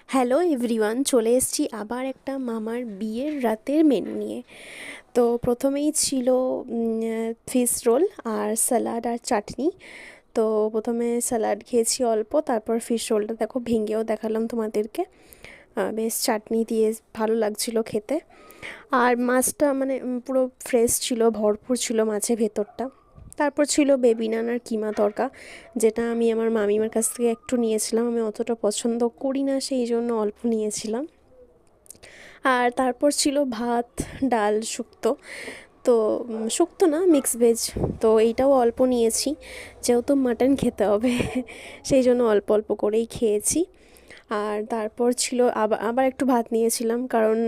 Hello everyone, চলে এসেছি আবার একটা মামার বিয়ের রাতের মেনু নিয়ে। তো প্রথমেই ছিল ফিশ রোল আর স্যালাড আর চাটনি। তো প্রথমে স্যালাড খেয়েছি অল্প, তারপর ফিশ রোলটা দেখো ভেঙেও দেখালাম তোমাদেরকে। বেশ চাটনি দিয়ে ভালো লাগছিল খেতে। আর মাছটা মানে পুরো ফ্রেশ ছিল, ভরপুর ছিল মাছের ভেতরটা। তারপর ছিল বেবি নান আর কিমা তরকা, যেটা আমি আমার মামিমার কাছ থেকে একটু নিয়েছিলাম। আমি অতটা পছন্দ করি না, সেই জন্য অল্প নিয়েছিলাম। আর তারপর ছিল ভাত, ডাল, শুক্তো। তো শুক্তো না, মিক্স ভেজ। তো এইটাও অল্প নিয়েছি, যেহেতু মাটন খেতে হবে সেই জন্য অল্প অল্প করেই খেয়েছি। আর তারপর ছিল আবার আবার একটু ভাত নিয়েছিলাম, কারণ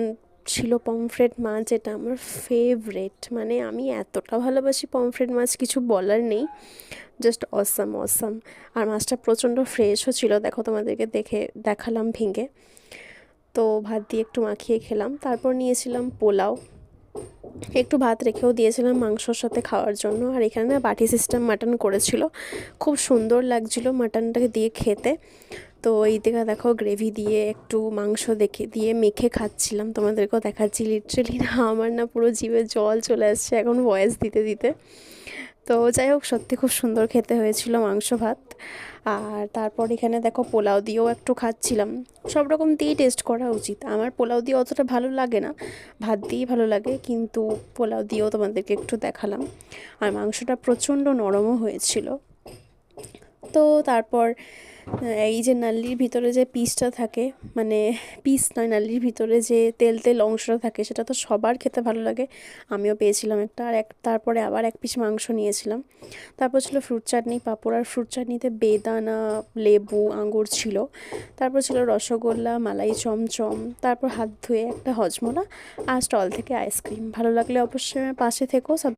ছিল পমফ্রেট মাছ, যেটা আমার ফেভারেট। মানে আমি এতটা ভালোবাসি পমফ্রেট মাছ, কিছু বলার নেই। Just awesome awesome. আর মাছটা প্রচণ্ড ফ্রেশও ছিল, দেখো তোমাদেরকে দেখালাম ভেঙে। তো ভাত দিয়ে একটু মাখিয়ে খেলাম। তারপর নিয়েছিলাম পোলাও, একটু ভাত রেখেও দিয়েছিলাম মাংসর সাথে খাওয়ার জন্য। আর এখানে না বাটি সিস্টেম মাটন করেছিল, খুব সুন্দর লাগছিল মাটনটাকে দিয়ে খেতে। তো এই দিকে দেখো গ্রেভি দিয়ে একটু মাংস দিয়ে মেখে খাচ্ছিলাম, তোমাদেরকেও দেখাচ্ছি। লিটারেলি না আমার না পুরো জিভে জল চলে আসছে এখন ভয়েস দিতে দিতে। তো যাই হোক, সত্যি খুব সুন্দর খেতে হয়েছিল মাংস ভাত। আর তারপর এখানে দেখো পোলাও দিয়েও একটু খাচ্ছিলাম। সব রকম দিয়েই টেস্ট করা উচিত। আমার পোলাও দিয়ে অতটা ভালো লাগে না, ভাত দিয়েই ভালো লাগে, কিন্তু পোলাও দিয়েও তোমাদেরকে একটু দেখালাম। আর মাংসটা প্রচণ্ড নরমও হয়েছিল। তো তারপর এই যে নাল্লির ভিতরে যে পিসটা থাকে, মানে পিস নয়, নাল্লির ভিতরে যে তেল তেল অংশটা থাকে, সেটা তো সবার খেতে ভালো লাগে। আমিও পেয়েছিলাম একটা। আর তারপরে আবার এক পিস মাংস নিয়েছিলাম। তারপর ছিল ফ্রুট চাটনি, পাঁপড়। আর ফ্রুট চাটনিতে বেদানা, লেবু, আঙুর ছিল। তারপর ছিল রসগোল্লা, মালাই চমচম। তারপর হাত ধুয়ে একটা হজমোলা। আর স্টল থেকে আইসক্রিম। ভালো লাগলে অবশ্যই আমার পাশে থেকো।